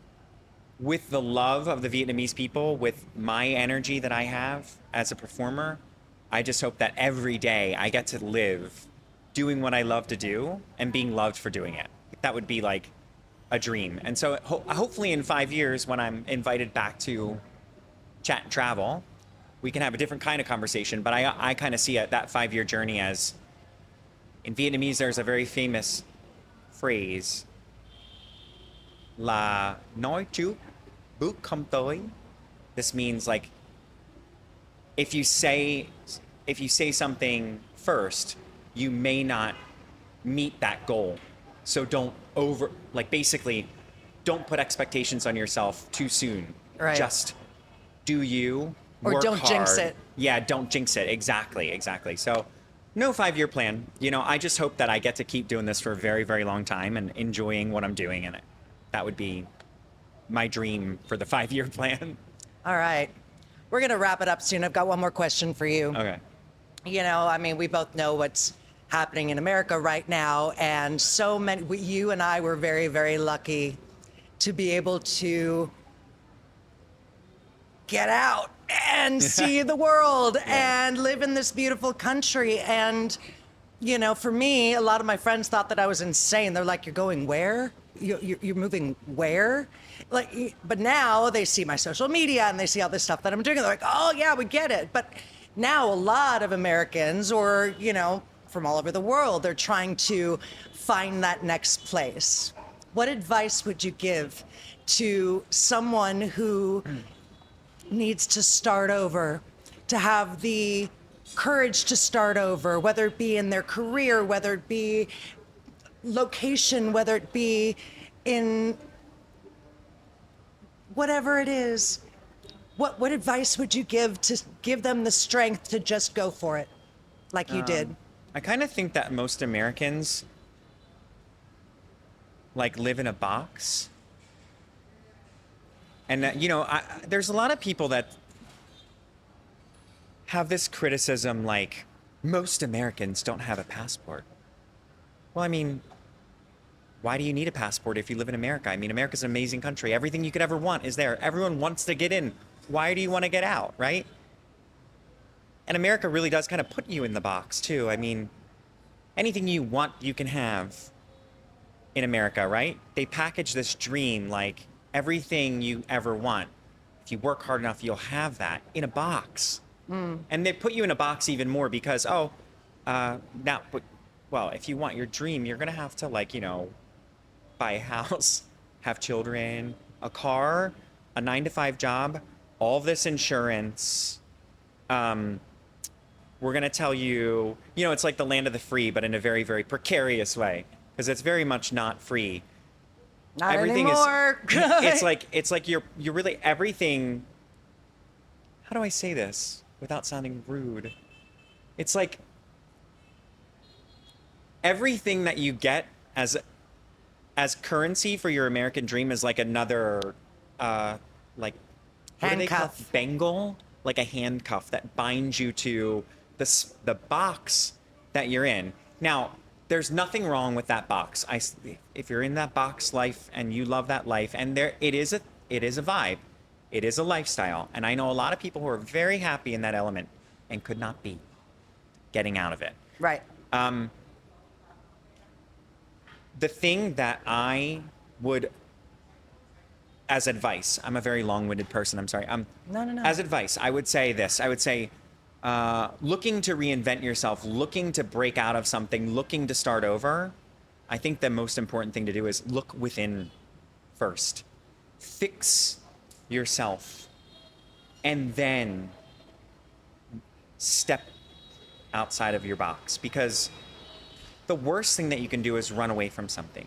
the love of the Vietnamese people, with my energy that I have as a performer. I just hope that every day I get to live doing what I love to do and being loved for doing it. That would be like a dream. And so hopefully in 5 years, when I'm invited back to Chat.Travel, we can have a different kind of conversation. But I kind of see that 5-year journey as, in Vietnamese, there's a very famous phrase, là nói trước bước không tới. This means like, if you say something first, you may not meet that goal. So don't basically don't put expectations on yourself too soon. Right. Just do you, or work don't hard. jinx it. Yeah, don't jinx it. Exactly. So no 5-year plan. You know, I just hope that I get to keep doing this for a very, very long time and enjoying what I'm doing in it. That would be my dream for the 5-year plan. All right. We're going to wrap it up soon. I've got one more question for you. Okay. You know, I mean, we both know what's happening in America right now. And so many, you and I were very, very lucky to be able to get out and see the world and live in this beautiful country. And, you know, for me, a lot of my friends thought that I was insane. They're like, you're going where? You're moving where? Like, but now they see my social media and they see all this stuff that I'm doing. And they're like, oh yeah, we get it. But now a lot of Americans, or, you know, from all over the world, they're trying to find that next place. What advice would you give to someone who needs to start over, to have the courage to start over, whether it be in their career, whether it be location, whether it be in whatever it is? What advice would you give to give them the strength to just go for it like you did? I kind of think that most Americans like live in a box. And that, you know, there's a lot of people that have this criticism like, most Americans don't have a passport. Well, I mean, why do you need a passport if you live in America? I mean, America's an amazing country. Everything you could ever want is there. Everyone wants to get in. Why do you want to get out, right? And America really does kind of put you in the box, too. I mean, anything you want, you can have in America, right? They package this dream like everything you ever want. If you work hard enough, you'll have that in a box. And they put you in a box even more because, if you want your dream, you're going to have to, like, you know, buy a house, have children, a car, a 9-to-5 job, all this insurance. We're going to tell you, you know, it's like the land of the free, but in a very, very precarious way, because it's very much not free. Not Everything anymore. it's like you're really everything. How do I say this without sounding rude? It's like everything that you get as currency for your American dream is like another like what do they call it? Handcuff. Bangle, like a handcuff that binds you to the box that you're in. Now, there's nothing wrong with that box. If you're in that box life and you love that life, and it is a vibe, it is a lifestyle, and I know a lot of people who are very happy in that element and could not be getting out of it. Right. The thing that I would, as advice, I'm a very long-winded person, I'm sorry. No. As advice, I would say this. I would say, looking to reinvent yourself, looking to break out of something, looking to start over, I think the most important thing to do is look within first. Fix yourself, and then step outside of your box. Because the worst thing that you can do is run away from something.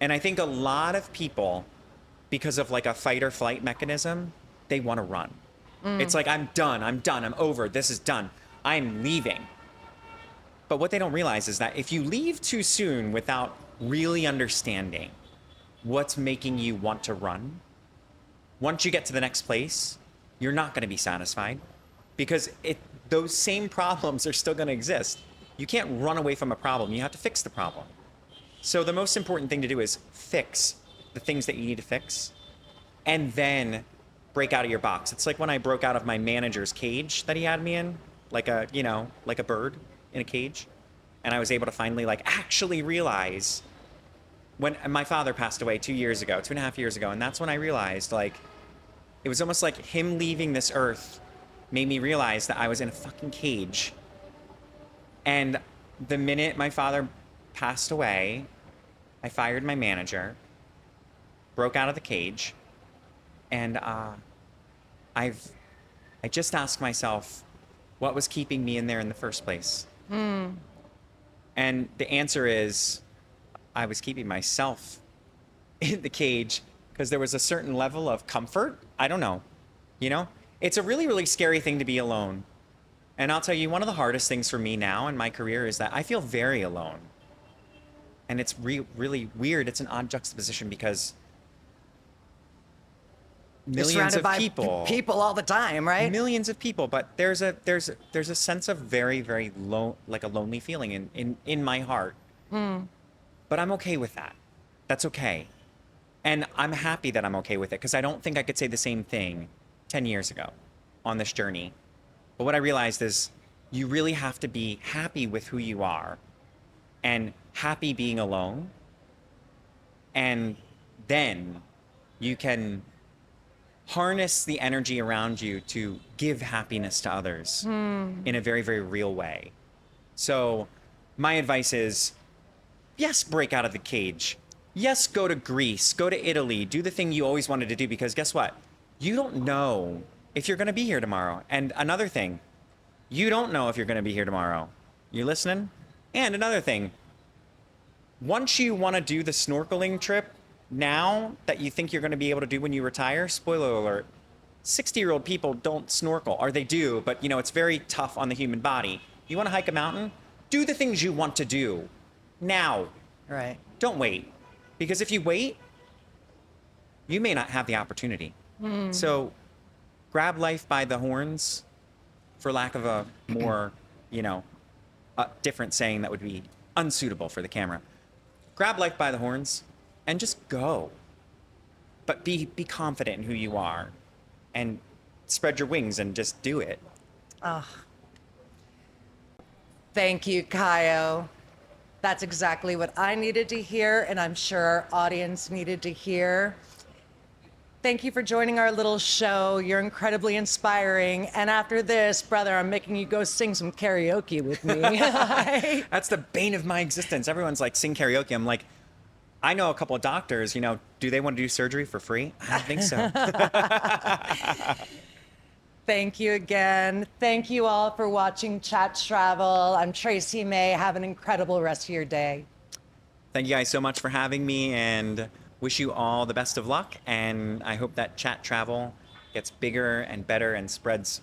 And I think a lot of people, because of like a fight or flight mechanism, they want to run. It's like, I'm done, I'm over, this is done, I'm leaving. But what they don't realize is that if you leave too soon without really understanding what's making you want to run, once you get to the next place, you're not going to be satisfied because those same problems are still going to exist. You can't run away from a problem. You have to fix the problem. So the most important thing to do is fix the things that you need to fix and then break out of your box. It's like when I broke out of my manager's cage that he had me in, like a bird in a cage. And I was able to finally actually realize when my father passed away 2.5 years ago. And that's when I realized it was almost like him leaving this earth made me realize that I was in a fucking cage. And the minute my father passed away, I fired my manager, broke out of the cage, and I just asked myself, what was keeping me in there in the first place? And the answer is, I was keeping myself in the cage because there was a certain level of comfort. I don't know. It's a really, really scary thing to be alone. And I'll tell you, one of the hardest things for me now in my career is that I feel very alone. And it's really weird. It's an odd juxtaposition because millions of people all the time, right? Millions of people, but there's a sense of very, very low, like a lonely feeling in my heart. But I'm okay with that. That's okay. And I'm happy that I'm okay with it because I don't think I could say the same thing 10 years ago on this journey. But what I realized is you really have to be happy with who you are and happy being alone. And then you can harness the energy around you to give happiness to others in a very, very real way. So my advice is, yes, break out of the cage. Yes, go to Greece, go to Italy, do the thing you always wanted to do because guess what? You don't know if you're going to be here tomorrow. And another thing, you don't know if you're going to be here tomorrow. You listening? And another thing, once you want to do the snorkeling trip now that you think you're going to be able to do when you retire, spoiler alert, 60-year-old people don't snorkel, or they do, but it's very tough on the human body. You want to hike a mountain? Do the things you want to do now. Right. Don't wait. Because if you wait, you may not have the opportunity. So grab life by the horns, for lack of a more, a different saying that would be unsuitable for the camera. Grab life by the horns and just go. But be confident in who you are and spread your wings and just do it. Thank you, Kyo. That's exactly what I needed to hear, and I'm sure our audience needed to hear. Thank you for joining our little show. You're incredibly inspiring. And after this, brother, I'm making you go sing some karaoke with me. That's the bane of my existence. Everyone's like, sing karaoke. I'm like, I know a couple of doctors, do they want to do surgery for free? I don't think so. Thank you again. Thank you all for watching Chat.Travel. I'm Tracy May. Have an incredible rest of your day. Thank you guys so much for having me and wish you all the best of luck. And I hope that Chat.Travel gets bigger and better and spreads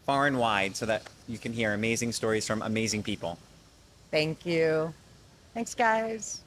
far and wide so that you can hear amazing stories from amazing people. Thank you. Thanks, guys.